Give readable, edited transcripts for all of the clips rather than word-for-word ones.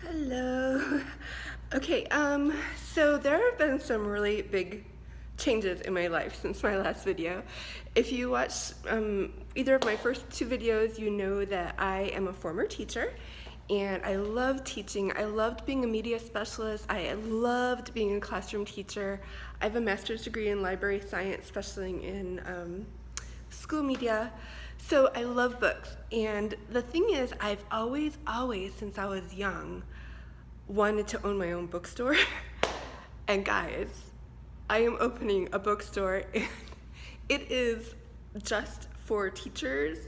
Hello. Okay, so there have been some really big changes in my life since my last video. If you watched either of my first two videos, you know that I am a former teacher and I love teaching. I loved being a media specialist. I loved being a classroom teacher. I have a master's degree in library science, specializing in school media. So I love books. And the thing is, I've always, since I was young, wanted to own my own bookstore. And guys, I am opening a bookstore, and it is just for teachers,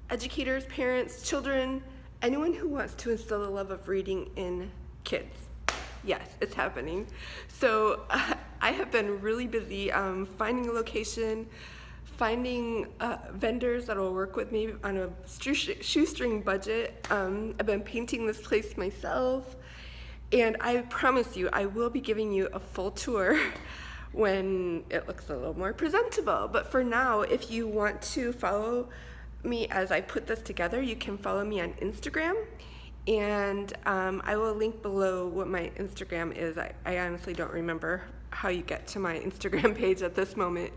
educators, parents, children, anyone who wants to instill the love of reading in kids. Yes, it's happening. So I have been really busy finding a location, finding vendors that will work with me on a shoestring budget. I've been painting this place myself, and I promise you, I will be giving you a full tour when it looks a little more presentable. But for now, if you want to follow me as I put this together, you can follow me on Instagram, and I will link below what my Instagram is. I honestly don't remember how you get to my Instagram page at this moment,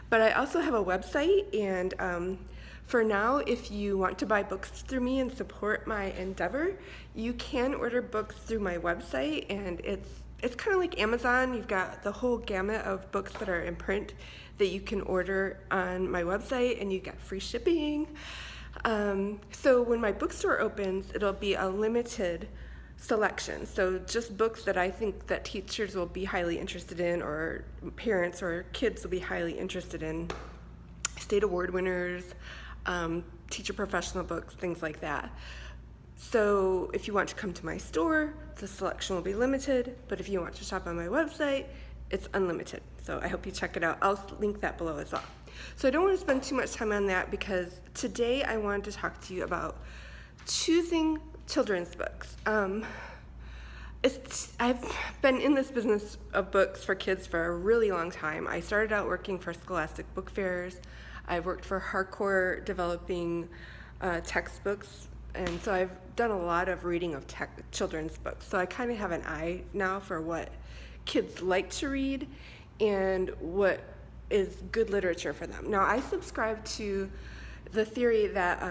but I also have a website, and for now, if you want to buy books through me and support my endeavor, you can order books through my website, and it's kind of like Amazon. You've got the whole gamut of books that are in print that you can order on my website, and you get free shipping. So when my bookstore opens, it'll be a limited selection. So just books that I think that teachers will be highly interested in, or parents or kids will be highly interested in. State award winners, teacher professional books, things like that. So if you want to come to my store, the selection will be limited, but if you want to shop on my website, it's unlimited. So I hope you check it out. I'll link that below as well. So I don't want to spend too much time on that, because today I wanted to talk to you about choosing children's books. I've been in this business of books for kids for a really long time. I started out working for Scholastic Book Fairs. I worked for Hardcore developing textbooks, and so I've done a lot of reading of children's books. So I kind of have an eye now for what kids like to read and what is good literature for them. Now, I subscribe to the theory that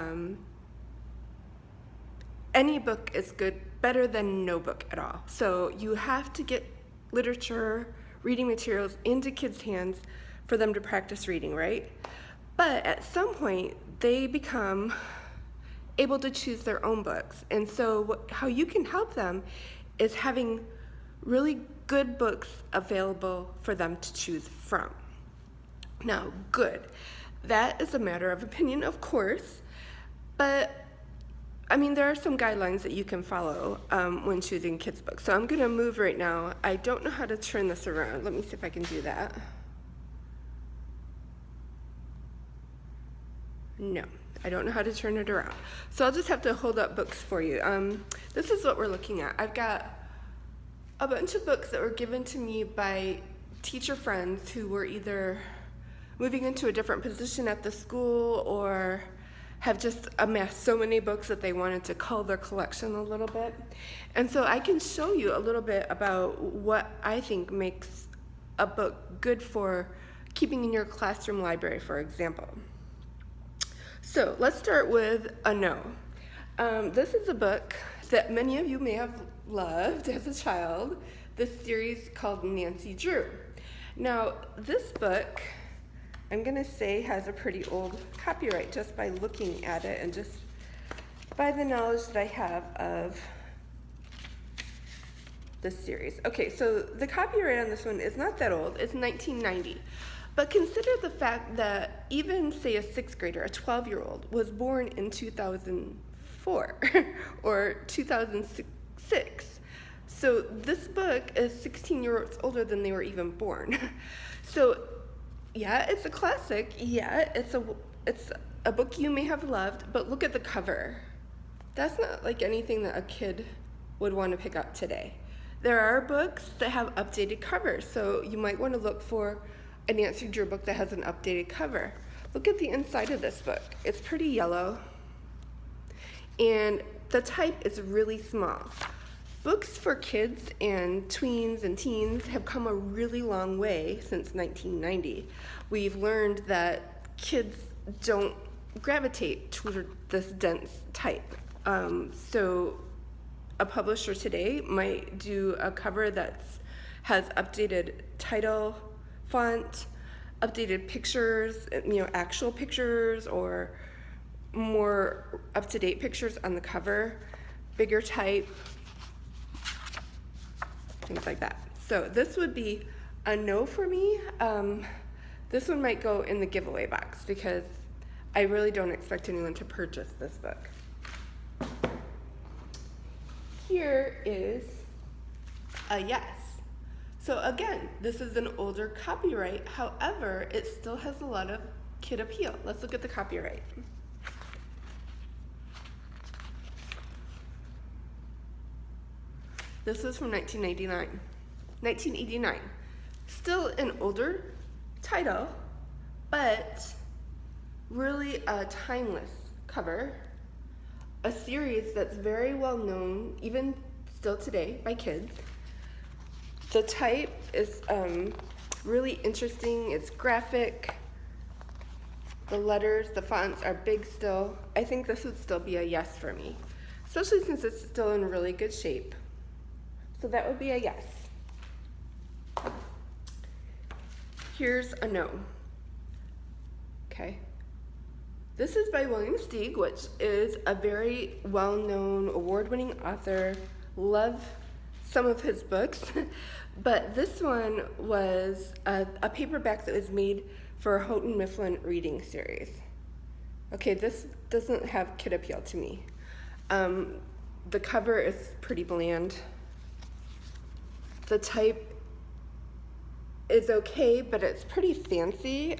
any book is better than no book at all. So you have to get literature, reading materials into kids' hands for them to practice reading, right? But at some point, they become able to choose their own books. And so how you can help them is having really good books available for them to choose from. Now, good. That is a matter of opinion, of course, but I mean, there are some guidelines that you can follow when choosing kids' books. So I'm going to move right now. I don't know how to turn this around. Let me see if I can do that. No, I don't know how to turn it around. So I'll just have to hold up books for you. This is what we're looking at. I've got a bunch of books that were given to me by teacher friends who were either moving into a different position at the school or have just amassed so many books that they wanted to cull their collection a little bit. And so I can show you a little bit about what I think makes a book good for keeping in your classroom library, for example. So let's start with A No. This is a book that many of you may have loved as a child, this series called Nancy Drew. Now, this book, I'm going to say, has a pretty old copyright just by looking at it and just by the knowledge that I have of this series. Okay, so the copyright on this one is not that old. It's 1990. But consider the fact that even, say, a sixth grader, a 12-year-old, was born in 2004 or 2006. So this book is 16 years older than they were even born. So yeah, it's a classic. Yeah, it's a book you may have loved, but look at the cover. That's not like anything that a kid would want to pick up today. There are books that have updated covers, so you might want to look for a Nancy Drew book that has an updated cover. Look at the inside of this book. It's pretty yellow, and the type is really small. Books for kids and tweens and teens have come a really long way since 1990. We've learned that kids don't gravitate toward this dense type. So a publisher today might do a cover that has updated title, font, updated pictures, actual pictures or more up-to-date pictures on the cover, bigger type, things like that. So this would be a no for me. This one might go in the giveaway box because I really don't expect anyone to purchase this book. Here is a yes. So again, this is an older copyright. However, it still has a lot of kid appeal. Let's look at the copyright. This was from 1989. Still an older title, but really a timeless cover. A series that's very well known, even still today, by kids. The type is really interesting. It's graphic. The letters, the fonts are big still. I think this would still be a yes for me, especially since it's still in really good shape. So that would be a yes. Here's a no. Okay. This is by William Steig, which is a very well-known, award-winning author. Love some of his books, but this one was a paperback that was made for a Houghton Mifflin reading series. Okay, this doesn't have kid appeal to me. The cover is pretty bland. The type is okay, but it's pretty fancy.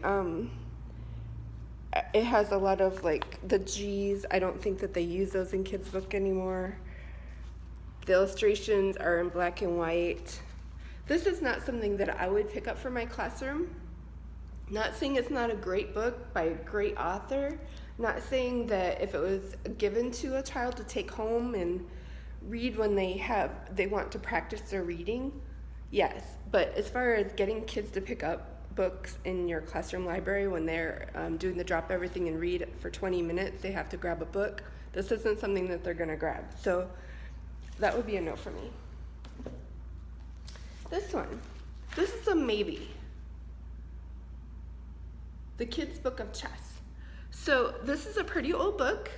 It has a lot of the G's. I don't think that they use those in kids' book anymore. The illustrations are in black and white. This is not something that I would pick up for my classroom. Not saying it's not a great book by a great author. Not saying that if it was given to a child to take home and read when they want to practice their reading, yes. But as far as getting kids to pick up books in your classroom library when they're doing the drop everything and read for 20 minutes, they have to grab a book. This isn't something that they're gonna grab. So that would be a no for me. This one, this is a maybe. The Kid's Book of Chess. So this is a pretty old book,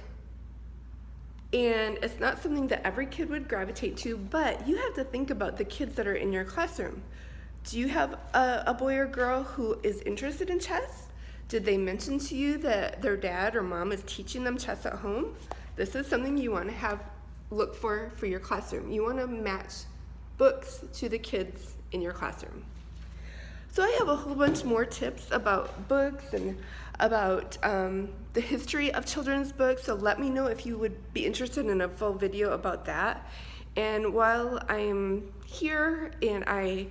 and it's not something that every kid would gravitate to, but you have to think about the kids that are in your classroom. Do you have a boy or girl who is interested in chess? Did they mention to you that their dad or mom is teaching them chess at home? This is something you want to look for your classroom. You want to match books to the kids in your classroom. So I have a whole bunch more tips about books and about the history of children's books, so let me know if you would be interested in a full video about that. And while I am here and I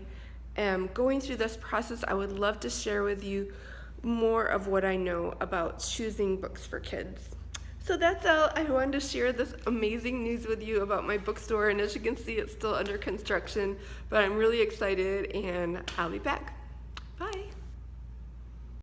am going through this process, I would love to share with you more of what I know about choosing books for kids. So that's all. I wanted to share this amazing news with you about my bookstore, and as you can see, it's still under construction, but I'm really excited, and I'll be back.